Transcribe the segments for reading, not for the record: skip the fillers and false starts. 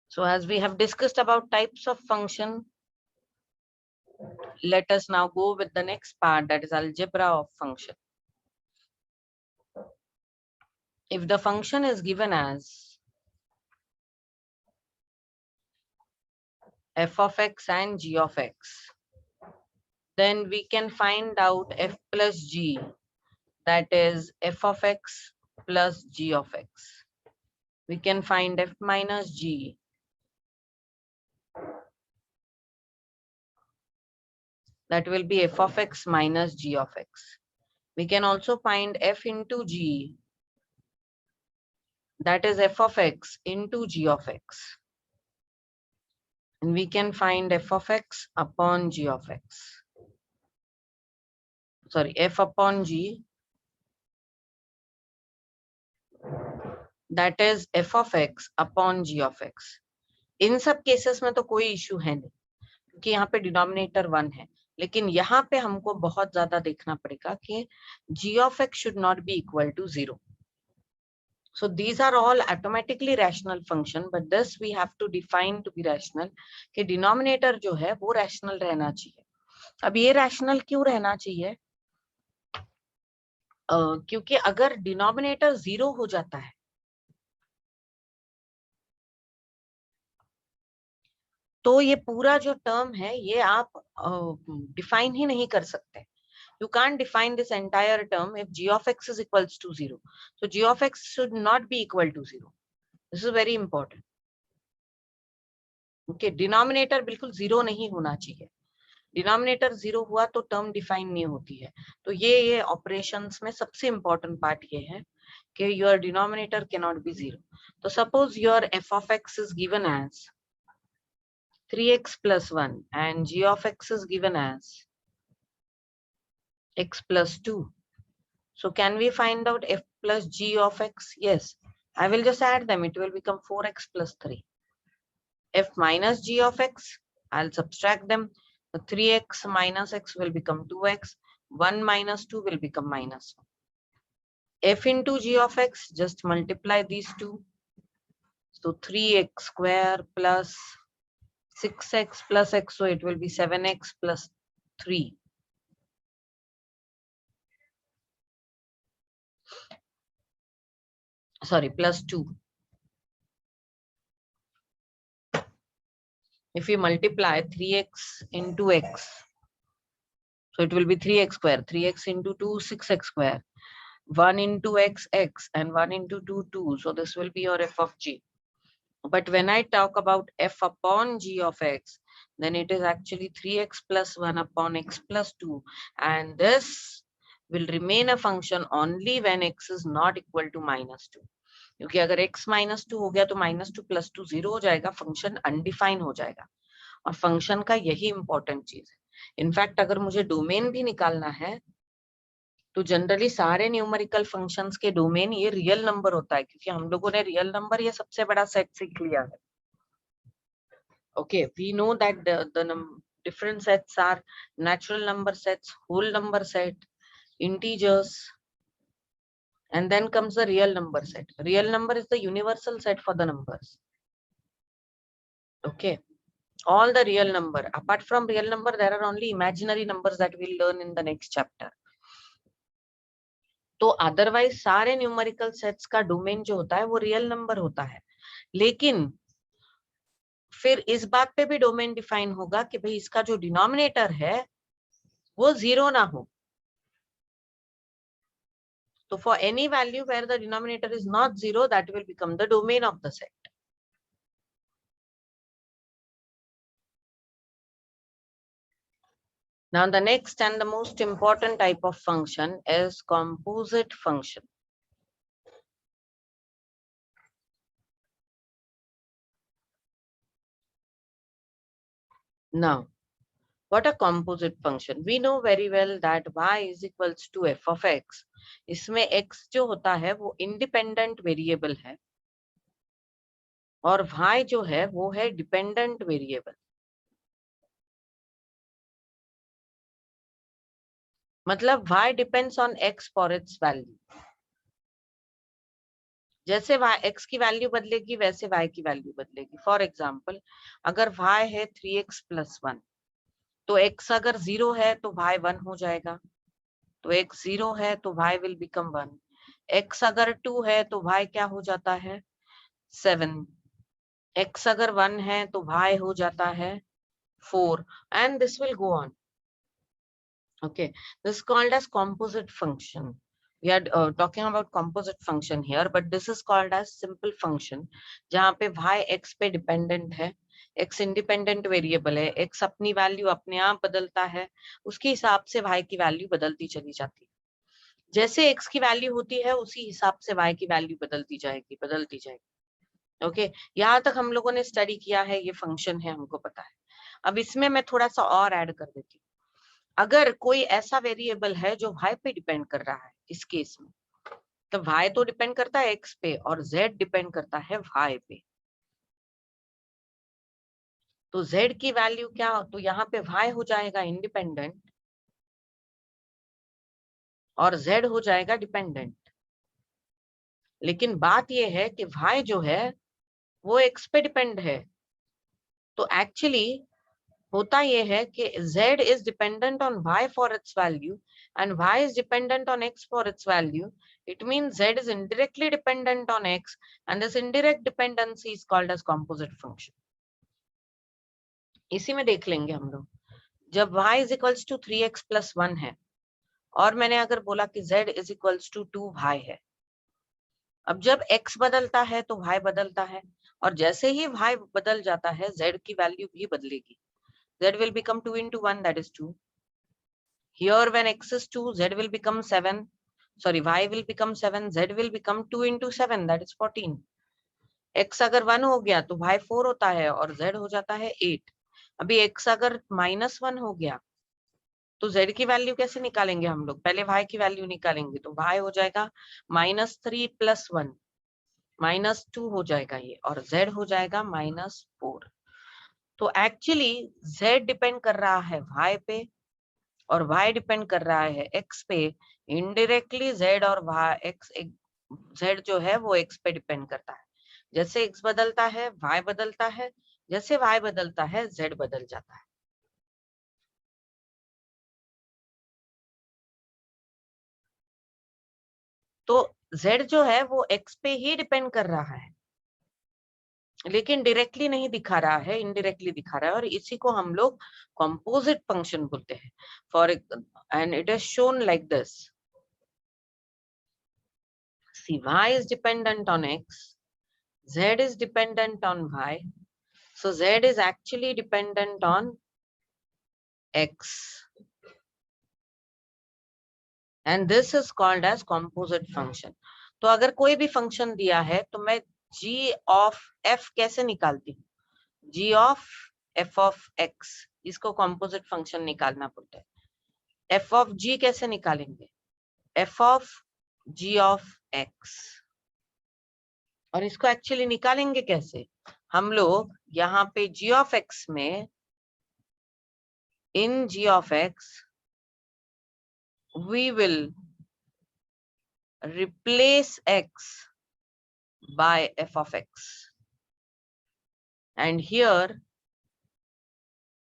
So as we have discussed about types of function, let us now go with the next part, that is algebra of function. If the function is given as f of x and g of x, then we can find out f plus g, that is f of x plus g of x. We can find f minus g, that will be f of x minus g of x. We can also find f into g, that is f of x into g of x. And we can find f of x upon g of x. Sorry, f upon g, that is f of x upon g of x. इन सब cases में तो कोई issue है नहीं, क्योंकि यहाँ पे denominator 1 है, लेकिन यहाँ पे हमको बहुत ज्यादा देखना पड़ेगा कि g of x should not be equal to 0. So these are all automatically rational function, but this we have to define to be rational कि denominator जो है वो rational रहना चाहिए. अब ये rational क्यों रहना चाहिए? क्योंकि अगर denominator 0 हो जाता है तो ये पूरा जो टर्म है ये आप डिफाइन ही नहीं कर सकते. You can't define this entire term if g of x is equals to 0. So g of x should not be equal to 0. This is very important. Okay, denominator बिल्कुल 0 नहीं होना चाहिए. डिनोमिनेटर 0 हुआ तो टर्म डिफाइन नहीं होती है. तो ये ऑपरेशंस में सबसे इंपॉर्टेंट पार्ट ये है कि your denominator can not be 0. तो suppose your f of x is given as 3x plus 1 and g of x is given as x plus 2. So can we find out f plus g of x? Yes. I will just add them. It will become 4x plus 3. F minus g of x, I'll subtract them. The 3x minus x will become 2x. 1 minus 2 will become minus 1. F into g of x, just multiply these two. So 3x square plus 6x plus x, so it will be 7x plus 3. Sorry, plus 2. If you multiply 3x into x, so it will be 3x square. 3x into 2, 6x square. 1 into x, x, and 1 into 2, 2. So this will be your f of g. But when I talk about f upon g of x, then it is actually 3x plus 1 upon x plus 2. And this will remain a function only when x is not equal to minus 2. क्योंकि अगर x minus 2 हो गया तो minus 2 plus 2 0 हो जाएगा, function undefine हो जाएगा. और फंक्शन का यही इंपॉर्टेंट चीज है. इनफैक्ट अगर मुझे डोमेन भी निकालना है तो जनरली सारे न्यूमेरिकल फंक्शंस के डोमेन ये रियल नंबर होता है, क्योंकि हम लोगों ने रियल नंबर ये सबसे बड़ा सेट सीख लिया है. Okay, we know that the different sets are natural number sets, whole number set, integers, and then comes the real number set. Real number is the universal set for the numbers. Okay, all the real number. Apart from real number, there are only imaginary numbers that we'll learn in the next chapter. तो otherwise सारे numerical sets का domain जो होता है वो real number होता है, लेकिन फिर इस बात पे भी डोमेन डिफाइन होगा कि भाई इसका जो डिनोमिनेटर है वो 0 ना हो. तो for any value where the denominator is not 0, that will become the domain of the set. Now the next and the most important type of function is composite function. Now, what a composite function? We know very well that y is equals to f of x. इसमें x जो होता है वो independent variable है और y जो है वो है dependent variable. मतलब y depends on x for its value. जैसे y x की वैल्यू बदलेगी वैसे y की वैल्यू बदलेगी। फॉर एग्जाम्पल अगर y है 3x + 1, तो x अगर 0 है तो y 1 हो जाएगा, तो x 0 है तो y विल बिकम 1। x अगर 2 है तो y क्या हो जाता है 7, x अगर 1 है तो y हो जाता है 4, and this will go on. Okay, this is called as composite function. We are talking about composite function here, but this is called as simple function, जहाँ पे y x पे dependent है, x independent variable है, x अपनी value अपने आप बदलता है, उसके हिसाब से y की वैल्यू बदलती चली जाती है। जैसे x की वैल्यू होती है उसी हिसाब से y की वैल्यू बदलती जाएगी। ओके, यहाँ तक हम लोगों ने स्टडी किया है, ये फंक्शन है, हमको पता है। अब इसमें मैं थोड़ा सा और ऐड कर देती हूँ। अगर कोई ऐसा वेरिएबल है जो y पे डिपेंड कर रहा है, इस केस में तो y तो डिपेंड करता है x पे और z डिपेंड करता है y पे। तो z की वैल्यू क्या, तो यहाँ पे y हो जाएगा इंडिपेंडेंट और z हो जाएगा डिपेंडेंट। लेकिन बात यह है कि y जो है वो x पे डिपेंड है, तो एक्चुअली होता यह है कि z is dependent on y for its value and y is dependent on x for its value. It means z is indirectly dependent on x, and this indirect dependency is called as composite function. इसी में देख लेंगे हम लोग, जब y is equals to 3x plus 1 है और मैंने अगर बोला कि z is equals to 2y है, अब जब x बदलता है तो y बदलता है, और जैसे ही y बदल जाता है z की वैल्यू भी बदलेगी। z will become 2 into 1, that is 2. Here when x is 2, z will become 7. Sorry, y will become 7, z will become 2 into 7, that is 14. x अगर 1 हो गया तो y 4 होता है और z हो जाता है 8। अभी x अगर -1 हो गया तो z की वैल्यू कैसे निकालेंगे हम लोग, पहले y की वैल्यू निकालेंगे, तो y हो जाएगा -3 + 1, -2 हो जाएगा ये, और z हो जाएगा -4। तो एक्चुअली z डिपेंड कर रहा है y पे और y डिपेंड कर रहा है x पे। इनडायरेक्टली z और z जो है वो x पे डिपेंड करता है। जैसे x बदलता है y बदलता है, जैसे y बदलता है z बदल जाता है। तो z जो है वो x पे ही डिपेंड कर रहा है, लेकिन डायरेक्टली नहीं दिखा रहा है, इनडायरेक्टली दिखा रहा है, और इसी को हम लोग कंपोजिट फंक्शन बोलते हैं। For and it is shown like this, see y is dependent on x, z is dependent on y, so z is actually dependent on x, and this is called as composite function. तो अगर कोई भी function दिया है तो मैं g of f कैसे निकालती हूँ, g of f of x, इसको composite फंक्शन निकालना पड़ता है। f of g कैसे निकालेंगे, f of g of x, और इसको एक्चुअली निकालेंगे कैसे, हम लोग यहाँ पे g of x में, in g of x we will replace x by f of x, and here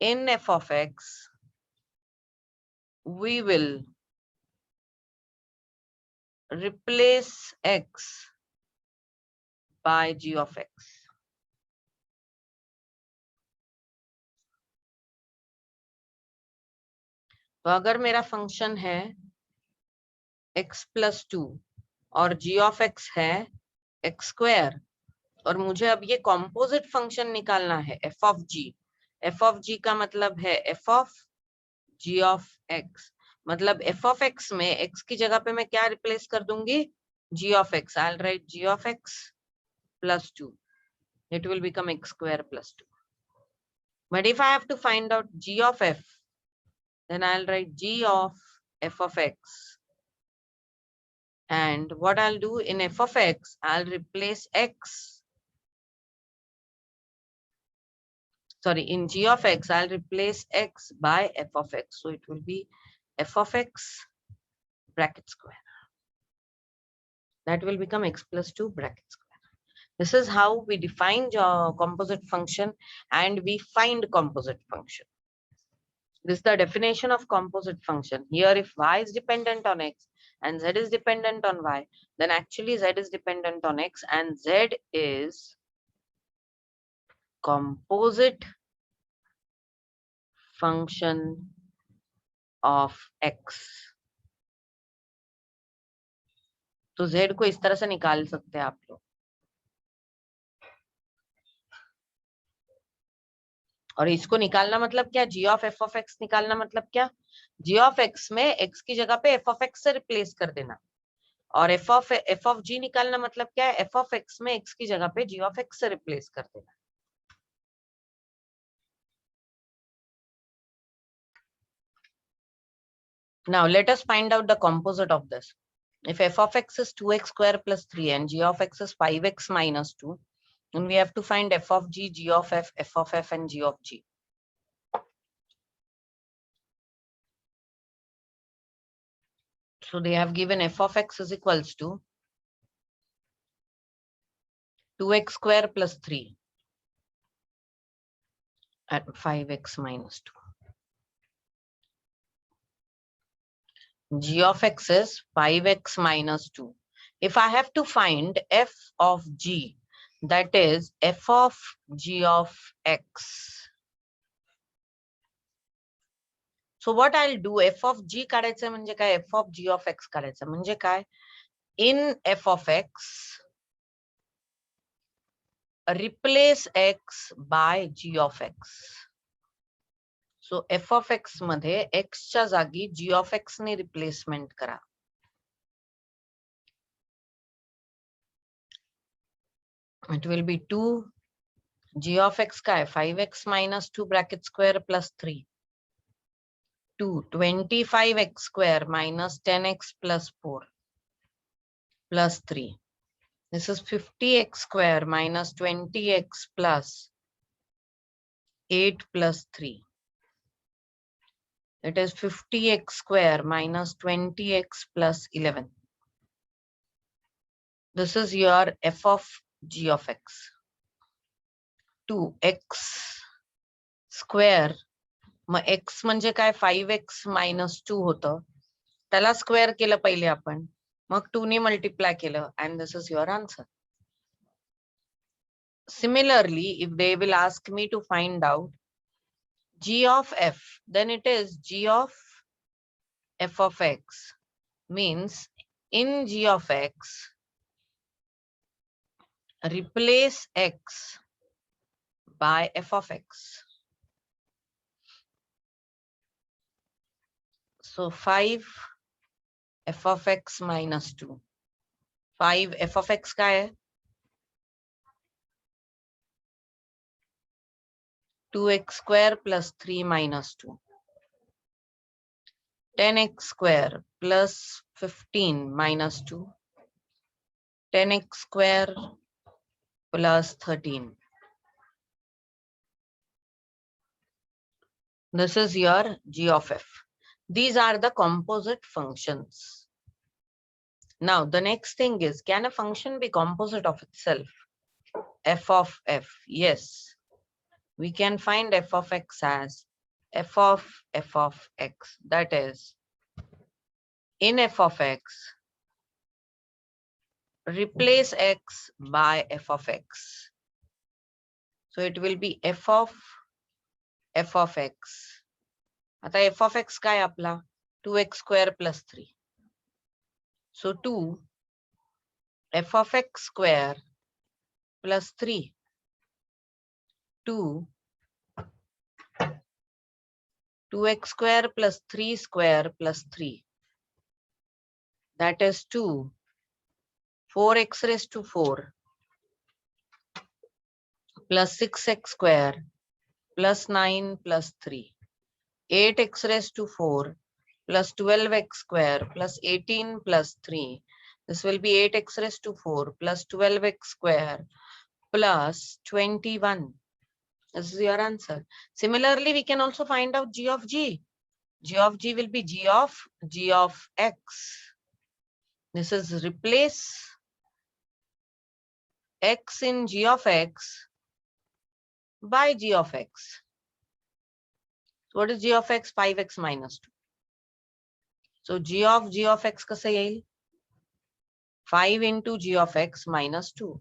in f of x we will replace x by g of x. तो अगर मेरा फंक्शन है x plus 2 और g of x है x square, और मुझे अब ये कॉम्पोजिट फंक्शन निकालना है f of g। f of g का मतलब है f of g of x, मतलब f of x में x की जगह पे मैं क्या रिप्लेस कर दूंगी, g of x. I'll write g of x plus 2. It will become x square plus 2. But if I have to find out g of f, then I'll write g of f of x. And what I'll do in f of x, I'll replace x. Sorry, in g of x, I'll replace x by f of x. So it will be f of x bracket square. That will become x plus 2 bracket square. This is how we define composite function and we find composite function. This is the definition of composite function. Here, if y is dependent on x and z is dependent on y, then actually z is dependent on x and z is composite function of x. तो z को इस तरह से निकाल सकते हैं आप लोग. और इसको निकालना मतलब क्या? g of f of x निकालना मतलब क्या? g ऑफ x में x की जगह पे f ऑफ x से रिप्लेस कर देना. और f ऑफ g निकालना मतलब क्या है? f ऑफ x में x की जगह पे g ऑफ x से रिप्लेस कर देना. Now let us find out the composite of this. If f of x is 2x square plus 3 and g of x is 5x minus 2, then we have to find f of g, g of f of f and g of g. So they have given f of x is equals to 2x square plus 3 and 5x minus 2. G of x is 5x minus 2. If I have to find f of g, that is f of g of x. So what I'll do, f of g काढायचं म्हणजे काय? f of g of x काढायचं म्हणजे काय? In f of x, replace x by g of x. So f of x मध्ये x च्या जागी g of x ने रिप्लेसमेंट करा. It will be 2 g of x काय? 5x minus 2 bracket square plus 3. 2 25x square minus 10x plus 4 plus 3. This is 50x square minus 20x plus 8 plus 3. It is 50x square minus 20x plus 11. This is your f of g of x. 2x square. Mug x म्हणजे काय? 5x minus 2 होतं. त्याला square केलं पहिले आपण. मग 2 ने multiply केलं and this is your answer. Similarly, if they will ask me to find out g of f, then it is g of f of x means in g of x, replace x by f of x. So 5 f of x minus 2. 5 f of x का है? 2x square plus 3 minus 2. 10x square plus 15 minus 2. 10x square plus 13. This is your g of f. These are the composite functions. Now the next thing is, can a function be composite of itself? F of f. Yes. We can find f of x as f of x. That is, in f of x, replace x by f of x. So it will be f of x. आता f of x काय आपला? 2x square plus 3. So 2 f of x square plus 3. 2x square plus 3 square plus 3. That is 2. 4x raised to 4 plus 6x square plus 9 plus 3. 8x raised to 4 plus 12x square plus 18 plus 3. This will be 8x raised to 4 plus 12x square plus 21. This is your answer. Similarly, we can also find out g of g. G of g will be g of x. This is replace x in g of x by g of x. So what is g of x? 5x minus 2. So g of x कसं येईल? 5 into g of x minus 2.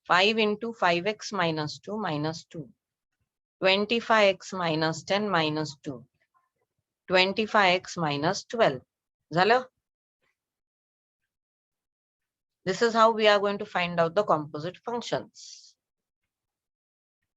5 into 5x minus 2 minus 2. 25x minus 10 minus 2. 25x minus 12. झालं? This is how we are going to find out the composite functions.